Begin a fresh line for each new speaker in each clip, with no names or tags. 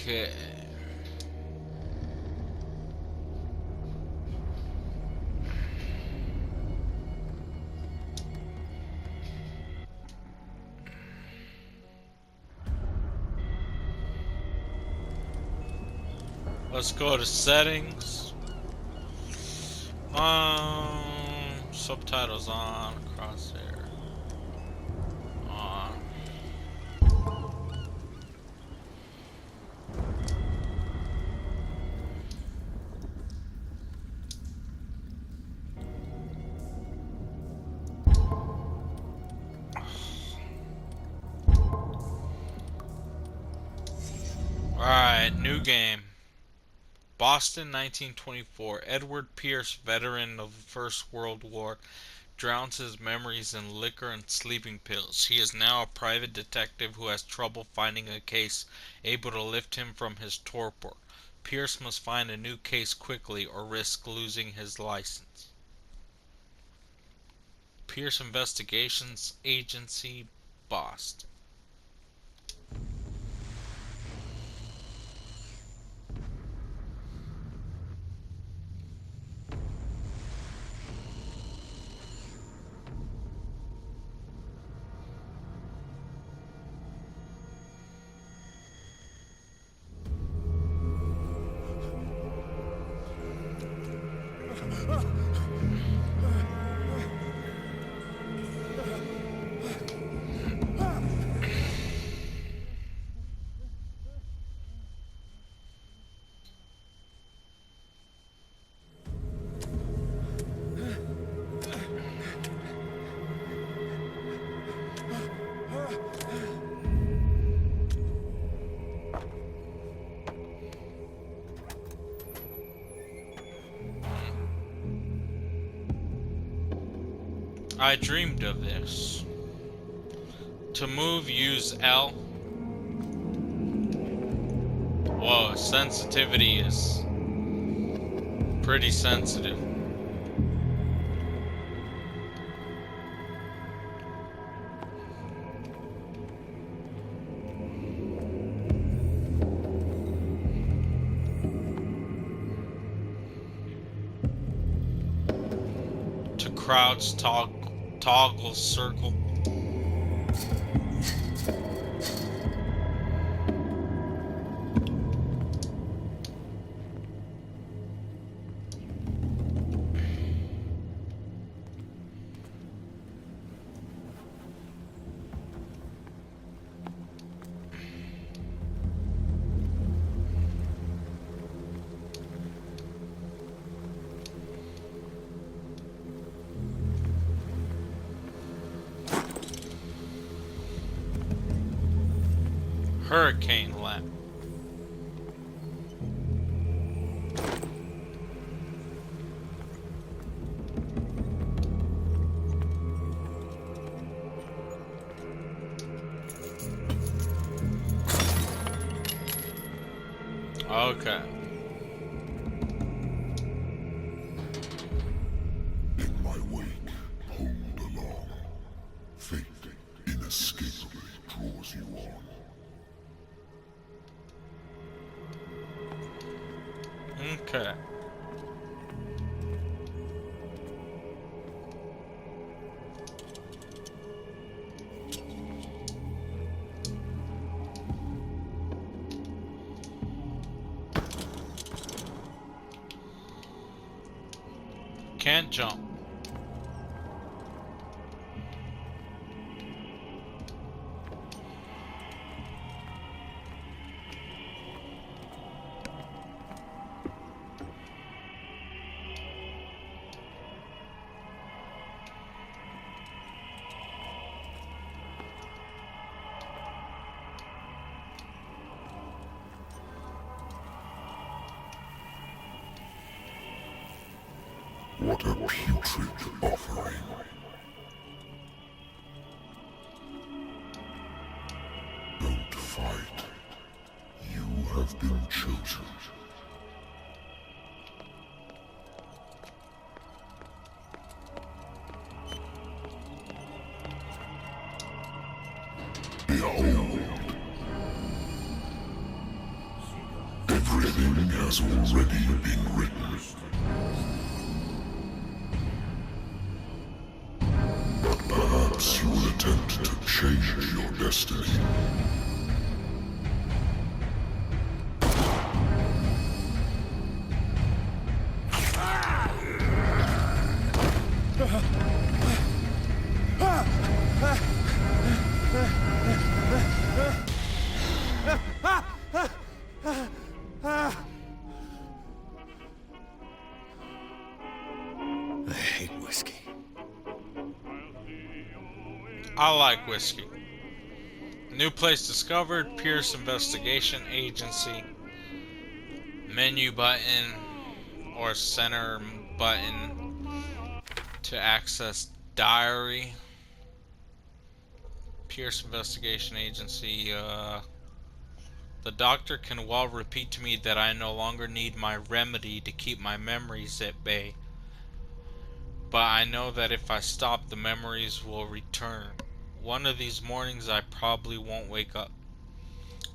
Okay. Let's go to settings. Subtitles on, crosshair on. Alright, new game. Boston, 1924. Edward Pierce, veteran of the First World War, drowns his memories in liquor and sleeping pills. He is now a private detective who has trouble finding a case able to lift him from his torpor. Pierce must find a new case quickly or risk losing his license. Pierce Investigations Agency, Boston. I dreamed of this. To move, use L. Whoa, sensitivity is pretty sensitive. To crouch, toggle circle. Hurricane lamp. Okay.
In my wake, pulled along. Fate inescapably draws you on.
Okay. Can't jump.
What a putrid offering. Don't fight. You have been chosen. Behold. already been written. But perhaps you will attempt to change your destiny.
I hate whiskey.
I like whiskey. New place discovered, Pierce Investigation Agency. Menu button or center button to access diary. Pierce Investigation Agency. The doctor can well repeat to me that I no longer need my remedy to keep my memories at bay. But I know that if I stop, the memories will return. One of these mornings I probably won't wake up.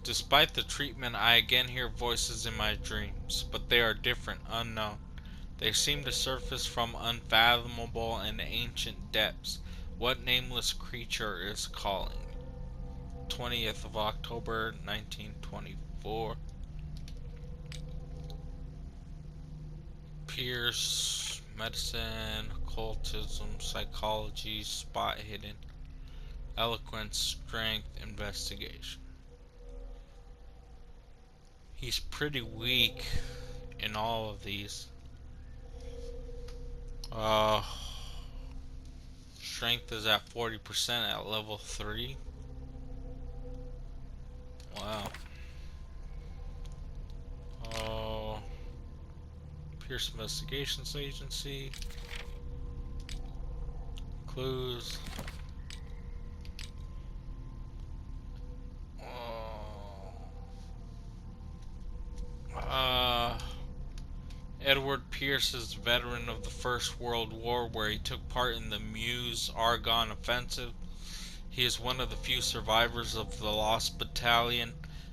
Despite the treatment, I again hear voices in my dreams, but they are different, unknown. They seem to surface from unfathomable and ancient depths. What nameless creature is calling? 20th of October, 1924. Pierce, medicine, occultism, psychology, spot hidden, eloquence, strength, investigation. He's pretty weak in all of these. Strength is at 40% at level 3. Wow. Pierce Investigations Agency. Clues. Edward Pierce is a veteran of the First World War, where he took part in the Meuse-Argonne offensive. He is one of the few survivors of the Lost Battalion,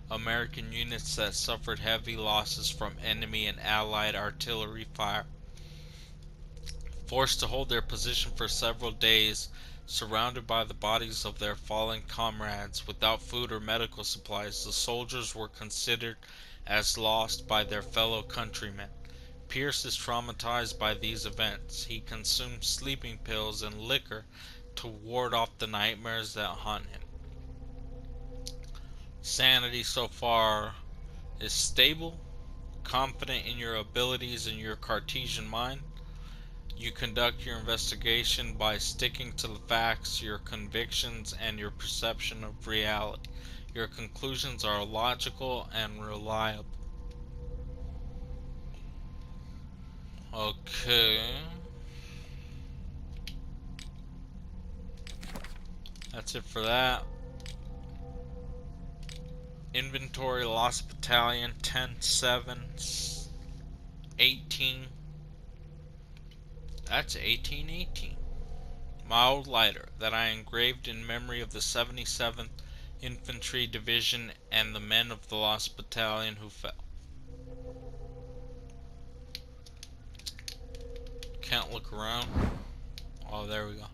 American units that suffered heavy losses from enemy and Allied artillery fire. Forced to hold their position for several days, surrounded by the bodies of their fallen comrades, without food or medical supplies, the soldiers were considered as lost by their fellow countrymen. Pierce is traumatized by these events. He consumes sleeping pills and liquor to ward off the nightmares that haunt him. Sanity so far is stable, confident in your abilities and your Cartesian mind. You conduct your investigation by sticking to the facts, your convictions, and your perception of reality. Your conclusions are logical and reliable. Okay. That's it for that. Inventory Lost Battalion 10-7 18. That's 1818. My old lighter that I engraved in memory of the 77th Infantry Division and the men of the Lost Battalion who fell. Can't look around. Oh, there we go.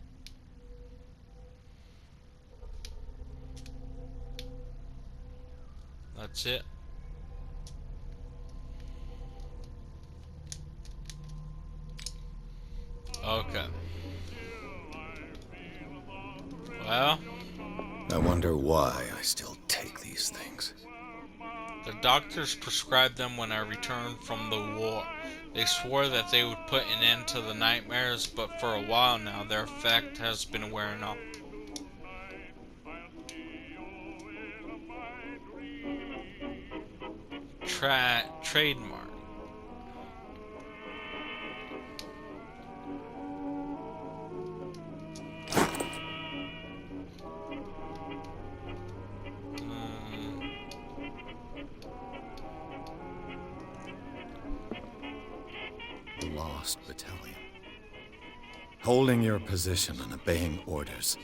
That's it. Okay. Well,
I wonder why I still take these things.
the doctors prescribed them when I returned from the war. They swore that they would put an end to the nightmares, but for a while now their effect has been wearing off. Trademark.
Lost Battalion. Holding your position and obeying orders.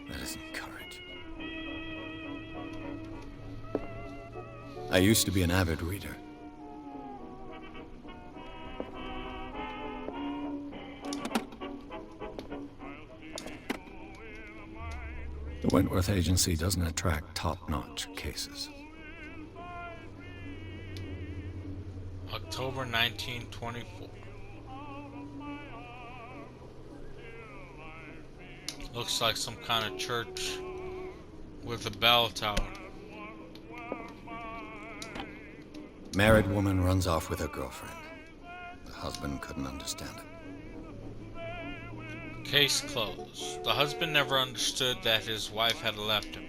That isn't courage. I used to be an avid reader. The Wentworth Agency doesn't attract top-notch cases.
October 1924. Looks like some kind of church with a bell tower.
Married woman runs off with her girlfriend. The husband couldn't understand it.
Case closed. The husband never understood that his wife had left him.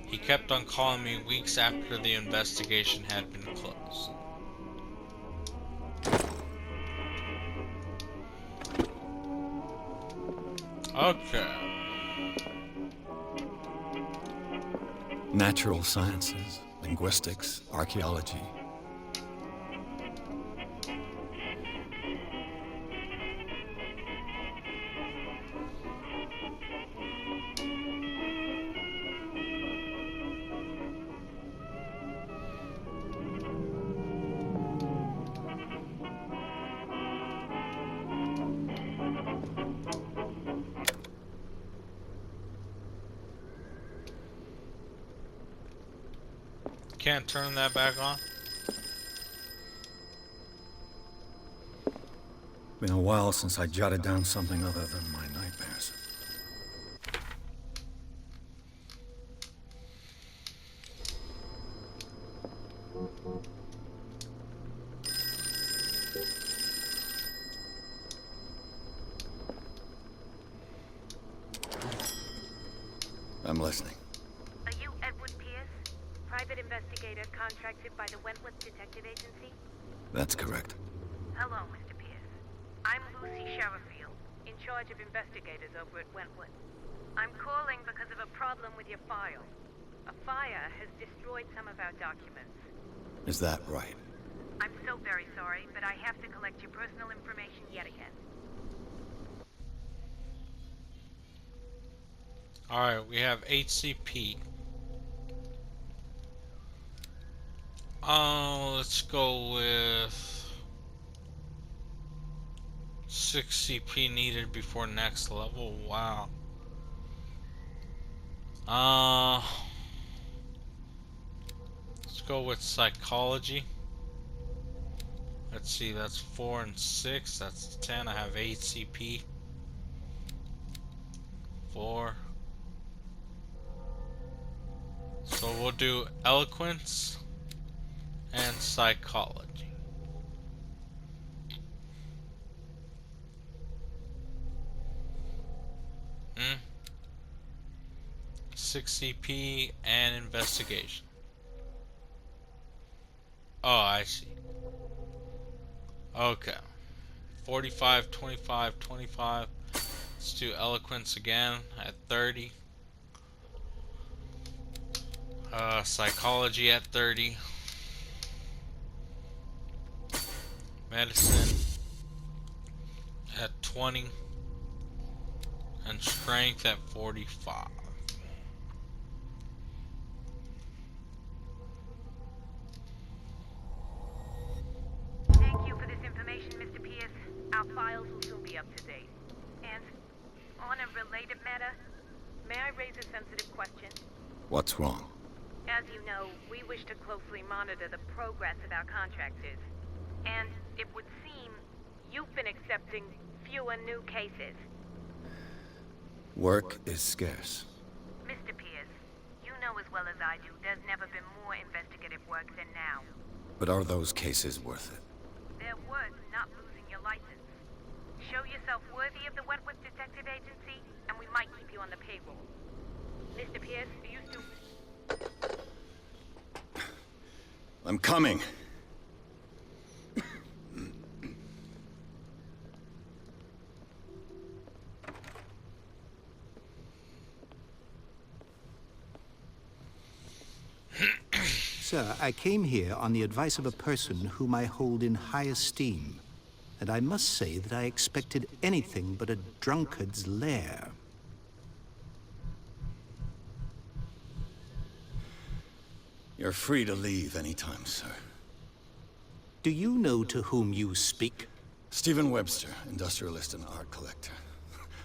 He kept on calling me weeks after the investigation had been closed. Okay.
Natural sciences, linguistics, archaeology.
Can't turn that back on?
Been a while since I jotted down something other than my nightmares. I'm listening.
Are you Edward Pierce, private investigator contracted by the Wentworth Detective Agency?
That's correct.
Hello, Mr. Pierce. I'm Lucy Sherrifield, in charge of investigators over at Wentworth. I'm calling because of a problem with your file. A fire has destroyed some of our documents.
Is that right?
I'm so very sorry, but I have to collect your personal information yet again.
Alright, we have HCP. Let's go with 6 CP needed before next level. Wow. Let's go with psychology. Let's see, that's 4 and 6. That's 10. I have 8 CP. 4. So we'll do eloquence and psychology. 6 CP and investigation. Oh, I see. Okay. 45, 25, 25. Let's do eloquence again at 30. Psychology at 30. Medicine at 20. And strength at 45.
Thank you for this information, Mr. Pierce. Our files will soon be up to date. And on a related matter, may I raise a sensitive question?
What's wrong?
As you know, we wish to closely monitor the progress of our contractors. And it would seem you've been accepting fewer new cases.
Work is scarce.
Mr. Pierce, you know as well as I do, there's never been more investigative work than now.
But are those cases worth it?
They're worth not losing your license. Show yourself worthy of the Wentworth Detective Agency, and we might keep you on the payroll. Mr. Pierce, do you still...
I'm coming.
Sir, I came here on the advice of a person whom I hold in high esteem, and I must say that I expected anything but a drunkard's lair.
You're free to leave anytime, sir.
Do you know to whom you speak?
Stephen Webster, industrialist and art collector.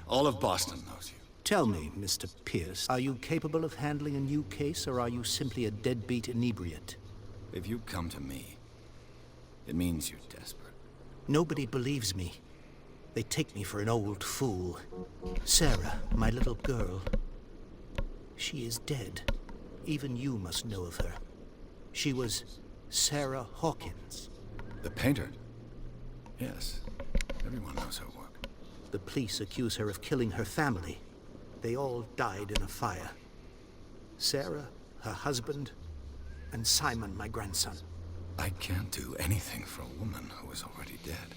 All of Boston knows you.
Tell me, Mr. Pierce, are you capable of handling a new case, or are you simply a deadbeat inebriate?
If you come to me, it means you're desperate.
Nobody believes me. They take me for an old fool. Sarah, my little girl, she is dead. Even you must know of her. She was Sarah Hawkins.
The painter? Yes. Everyone knows her work.
The police accuse her of killing her family. They all died in a fire. Sarah, her husband, and Simon, my grandson.
I can't do anything for a woman who is already dead.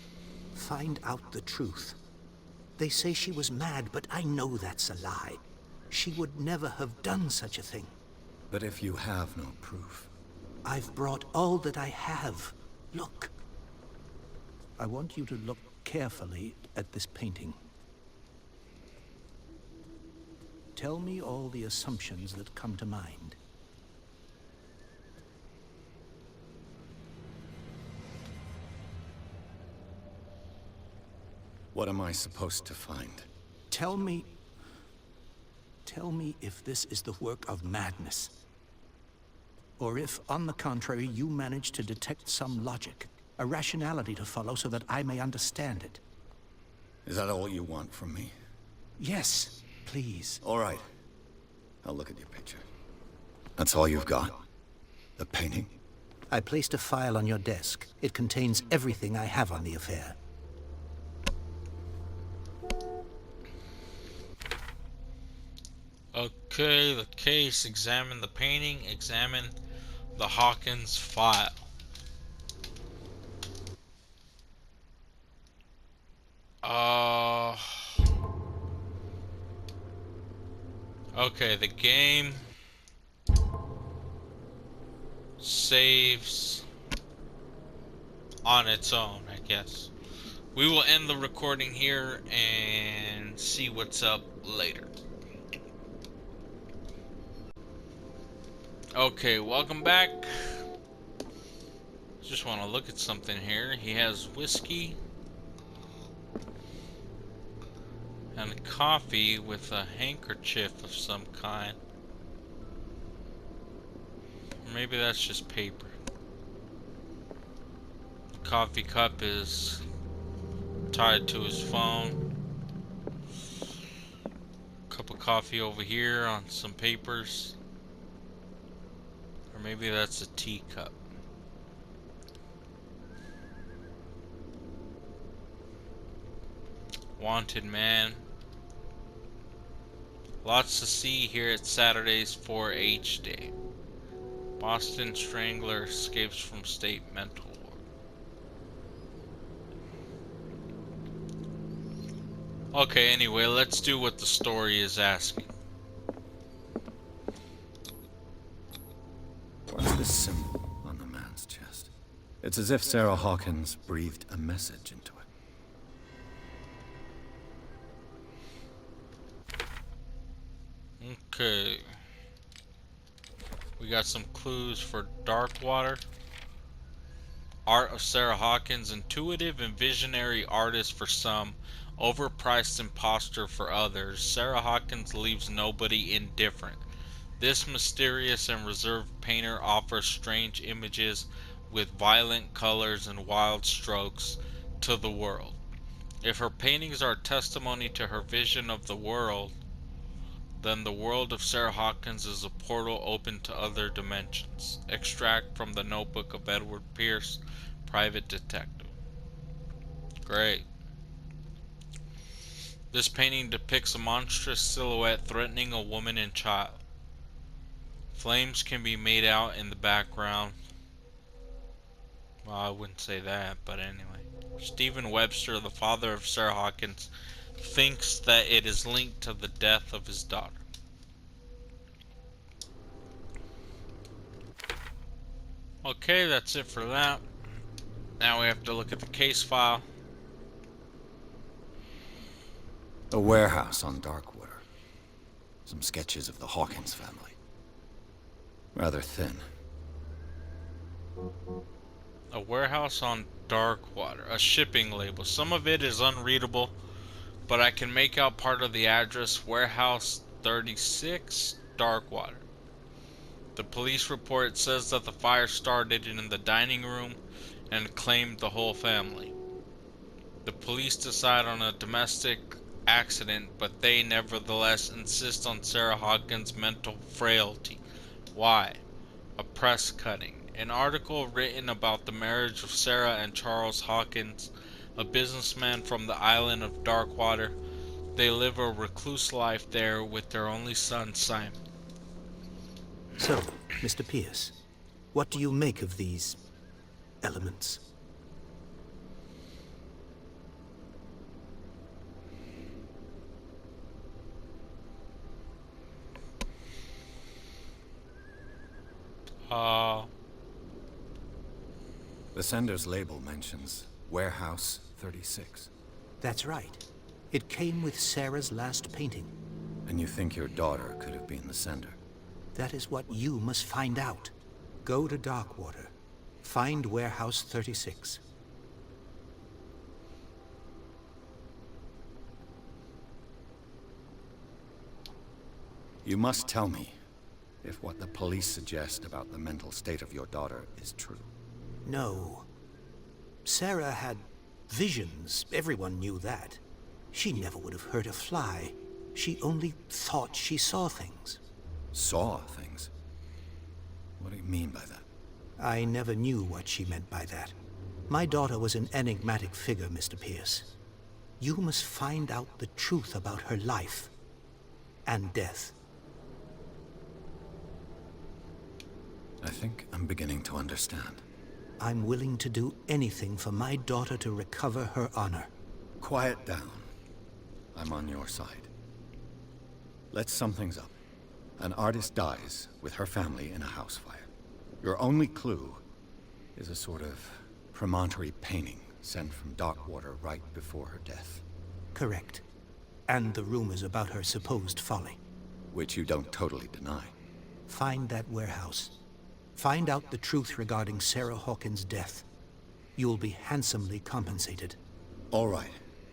Find out the truth. They say she was mad, but I know that's a lie. She would never have done such a thing.
But if you have no proof...
I've brought all that I have. Look. I want you to look carefully at this painting. Tell me all the assumptions that come to mind.
What am I supposed to find?
Tell me if this is the work of madness. Or if, on the contrary, you manage to detect some logic, a rationality to follow so that I may understand it.
Is that all you want from me?
Yes, please.
All right. I'll look at your picture. That's all you've got? The painting?
I placed a file on your desk. It contains everything I have on the affair.
Okay, the case, examine the painting, examine the Hawkins file. Okay, the game saves on its own, I guess. We will end the recording here and see what's up later. Okay, welcome back. Just want to look at something here. He has whiskey and coffee with a handkerchief of some kind. Or maybe that's just paper. The coffee cup is tied to his phone. Cup of coffee over here on some papers. Or maybe that's a teacup. Wanted man. Lots to see here at Saturday's 4-H Day. Boston Strangler escapes from state mental ward. Okay, anyway, let's do what the story is asking.
What's this symbol on the man's chest? It's as if Sarah Hawkins breathed a message into it.
Okay. We got some clues for Darkwater. Art of Sarah Hawkins, intuitive and visionary artist for some, overpriced imposter for others. Sarah Hawkins leaves nobody indifferent. This mysterious and reserved painter offers strange images with violent colors and wild strokes to the world. If her paintings are testimony to her vision of the world, then the world of Sarah Hawkins is a portal open to other dimensions. Extract from the notebook of Edward Pierce, private detective. Great. This painting depicts a monstrous silhouette threatening a woman and child. Flames can be made out in the background. Well, I wouldn't say that, but anyway. Stephen Webster, the father of Sarah Hawkins, thinks that it is linked to the death of his daughter. Okay, that's it for that. Now we have to look at the case file.
A warehouse on Darkwater. Some sketches of the Hawkins family. Rather thin.
A warehouse on Darkwater. A shipping label. Some of it is unreadable. but I can make out part of the address: Warehouse 36, Darkwater. The police report says that the fire started in the dining room and claimed the whole family. The police decide on a domestic accident, but they nevertheless insist on Sarah Hawkins' mental frailty. Why? A press cutting. An article written about the marriage of Sarah and Charles Hawkins, a businessman from the island of Darkwater. They live a recluse life there with their only son, Simon.
So, Mr. Pierce, what do you make of these elements?
Uh,
The sender's label mentions Warehouse 36.
That's right. It came with Sarah's last painting.
And you think your daughter could have been the sender?
That is what you must find out. Go to Darkwater. Find Warehouse 36.
You must tell me if what the police suggest about the mental state of your daughter is true.
No. Sarah had visions. Everyone knew that. She never would have hurt a fly. She only thought she saw things.
Saw things? What do you mean by that?
I never knew what she meant by that. My daughter was an enigmatic figure, Mr. Pierce. You must find out the truth about her life and death.
I think I'm beginning to understand.
I'm willing to do anything for my daughter to recover her honor.
Quiet down. I'm on your side. Let's sum things up. An artist dies with her family in a house fire. Your only clue is a sort of promontory painting sent from Darkwater right before her death.
Correct. And the rumors about her supposed folly.
Which you don't totally deny.
Find that warehouse. Find out the truth regarding Sarah Hawkins' death. You'll be handsomely compensated.
All right.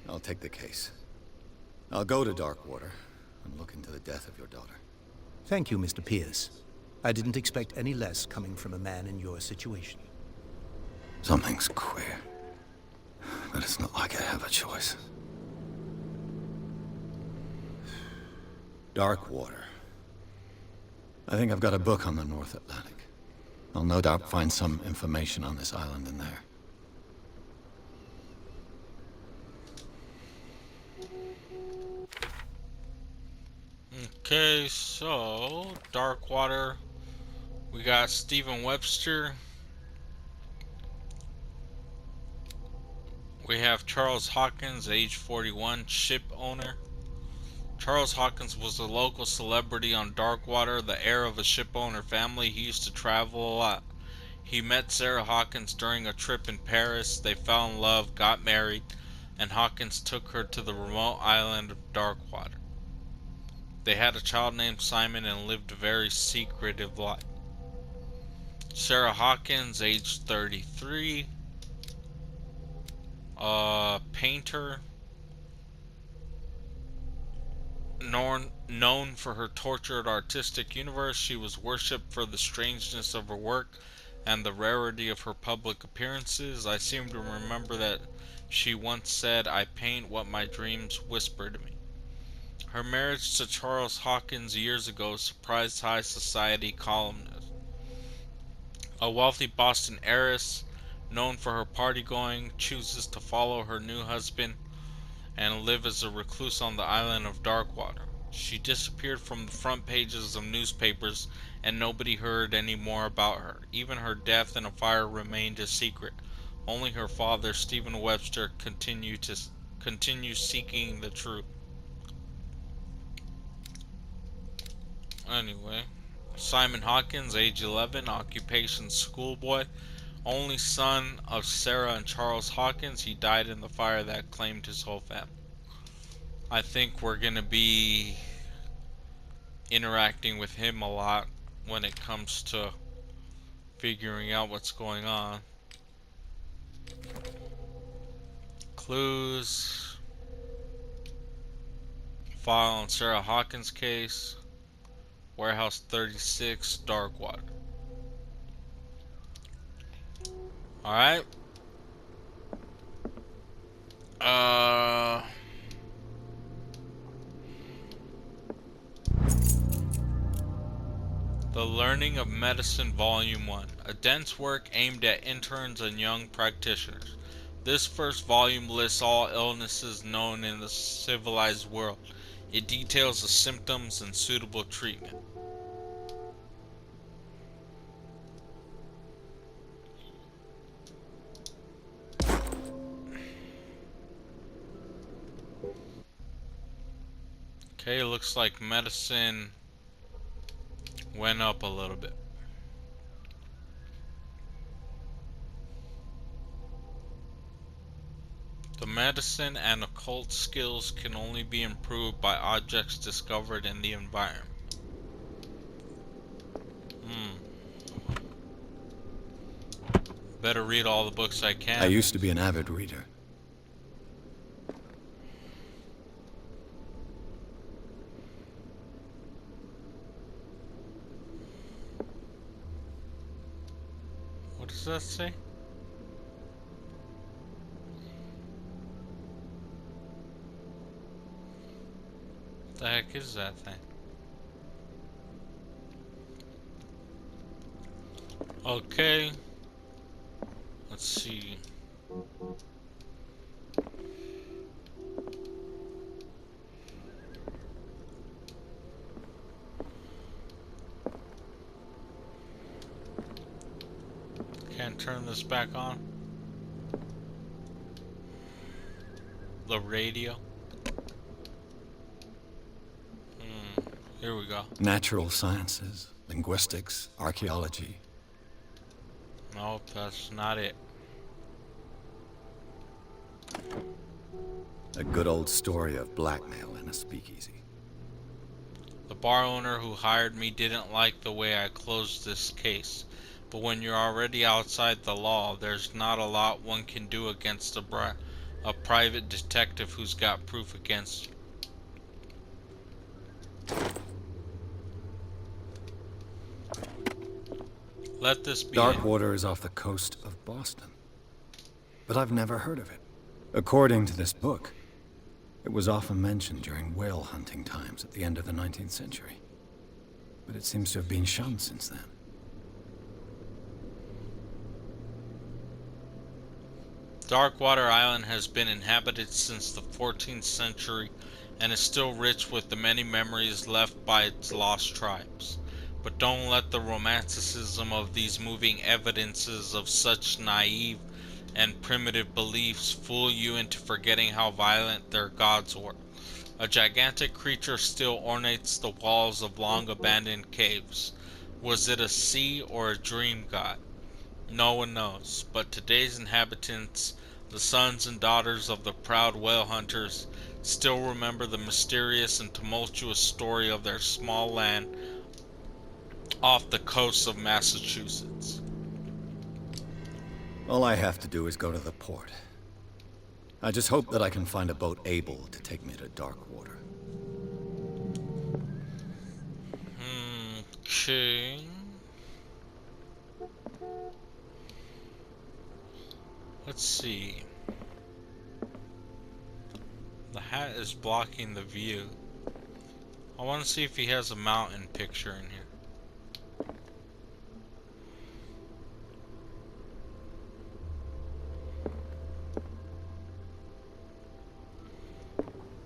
I'll take the case. I'll go to Darkwater and look into the death of your daughter.
Thank you, Mr. Pierce. I didn't expect any less coming from a man in your situation.
Something's queer. But it's not like I have a choice. Darkwater. I think I've got a book on the North Atlantic. I'll no doubt find some information on this island in there.
okay, so Darkwater. We got Stephen Webster. We have Charles Hawkins, age 41, ship owner. Charles Hawkins was a local celebrity on Darkwater, the heir of a ship owner family. He used to travel a lot. He met Sarah Hawkins during a trip in Paris. They fell in love, got married, and Hawkins took her to the remote island of Darkwater. They had a child named Simon and lived a very secretive life. Sarah Hawkins, age 33, painter, known for her tortured artistic universe. She was worshipped for the strangeness of her work and the rarity of her public appearances. I seem to remember that she once said, "I paint what my dreams whisper to me." Her marriage to Charles Hawkins years ago surprised high society columnists. A wealthy Boston heiress, known for her party-going, chooses to follow her new husband and live as a recluse on the island of Darkwater. She disappeared from the front pages of newspapers, and nobody heard any more about her. Even her death in a fire remained a secret. Only her father, Stephen Webster, continues seeking the truth. Anyway, Simon Hawkins, age 11, occupation schoolboy, only son of Sarah and Charles Hawkins. He died in the fire that claimed his whole family. I think we're going to be interacting with him a lot when it comes to figuring out what's going on. Clues. file on Sarah Hawkins' case. Warehouse 36, Darkwater. Alright. The Learning of Medicine Volume 1. A dense work aimed at interns and young practitioners. This first volume lists all illnesses known in the civilized world. It details the symptoms and suitable treatment. Okay, looks like medicine went up a little bit. The medicine and occult skills can only be improved by objects discovered in the environment. Better read all the books I can.
I used to be an avid reader.
What does that say? What the heck is that thing? Okay. Let's see. Can't turn this back on. The radio. Here we go.
Natural sciences, linguistics, archaeology.
Nope, that's not it.
A good old story of blackmail in a speakeasy.
The bar owner who hired me didn't like the way I closed this case. But when you're already outside the law, there's not a lot one can do against a private detective who's got proof against you. Let this be
Darkwater is off the coast of Boston. But I've never heard of it. According to this book, it was often mentioned during whale hunting times at the end of the 19th century. But it seems to have been shunned since then.
Darkwater Island has been inhabited since the 14th century and is still rich with the many memories left by its lost tribes. But don't let the romanticism of these moving evidences of such naive and primitive beliefs fool you into forgetting how violent their gods were. A gigantic creature still ornates the walls of long abandoned caves. Was it a sea or a dream god? No one knows, but today's inhabitants, the sons and daughters of the proud whale hunters, still remember the mysterious and tumultuous story of their small land off the coast of Massachusetts.
All I have to do is go to the port. I just hope that I can find a boat able to take me to Darkwater.
Okay. Let's see. The hat is blocking the view. I want to see if he has a mountain picture in here.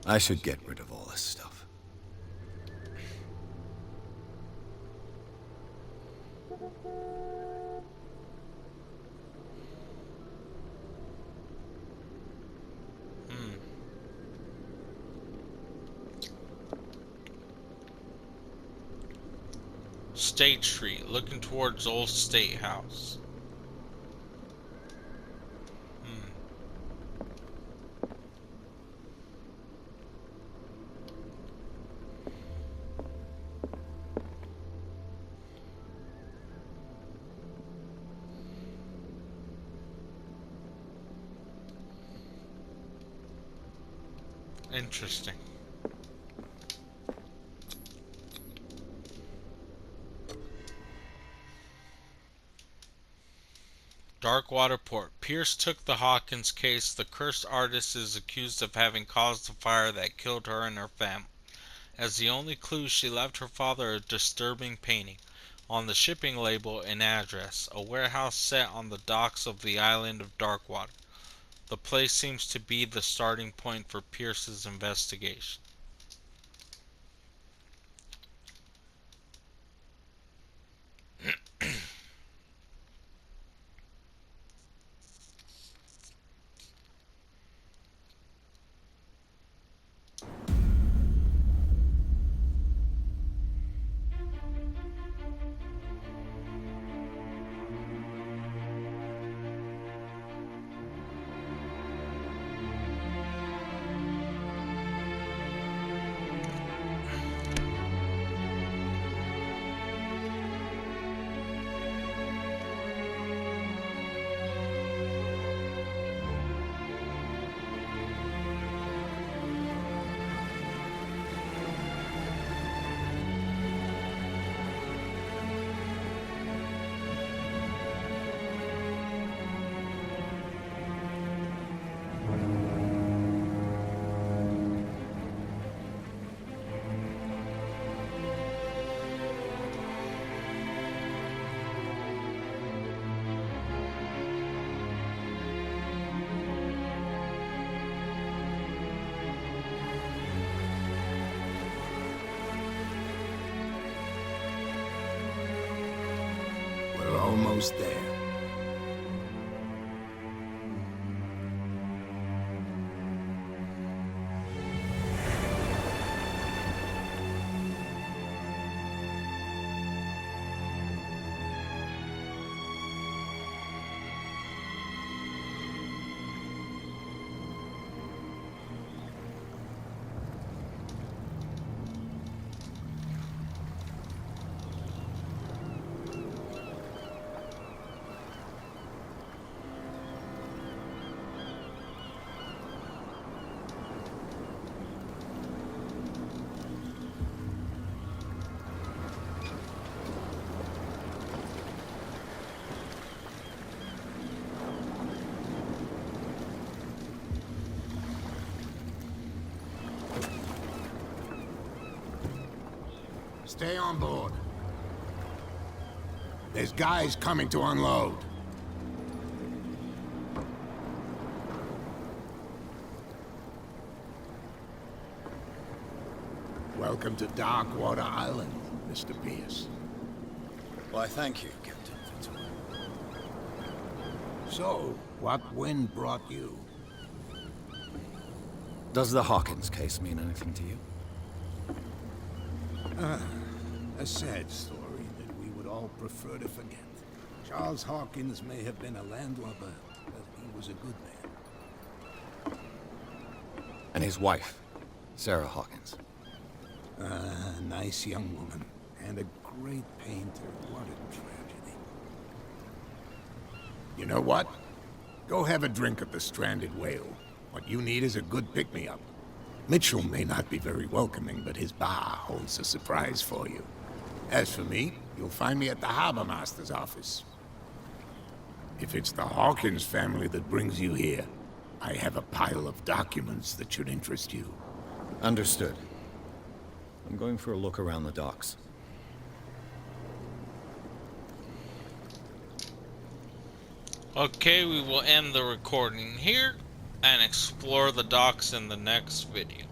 I should get rid of all this stuff.
State Street, looking towards Old State House. Interesting. Darkwater Port. Pierce took the Hawkins case. The cursed artist is accused of having caused the fire that killed her and her family. As the only clue, she left her father a disturbing painting. On the shipping label, an address, a warehouse set on the docks of the island of Darkwater. The place seems to be the starting point for Pierce's investigation.
We're almost there. Stay on board. There's guys coming to unload. Welcome to Darkwater Island, Mr. Pierce.
Why, thank you, Captain Fitzroy.
So, what wind brought you?
Does the Hawkins case mean anything to you?
A sad story that we would all prefer to forget. Charles Hawkins may have been a landlubber, but he was a good man.
And his wife, Sarah Hawkins.
A nice young woman, and a great painter. What a tragedy. You know what? Go have a drink at the Stranded Whale. What you need is a good pick-me-up. Mitchell may not be very welcoming, but his bar holds a surprise for you. As for me, you'll find me at the Harbor Master's office. If it's the Hawkins family that brings you here, I have a pile of documents that should interest you.
Understood. I'm going for a look around the docks.
Okay, we will end the recording here and explore the docks in the next video.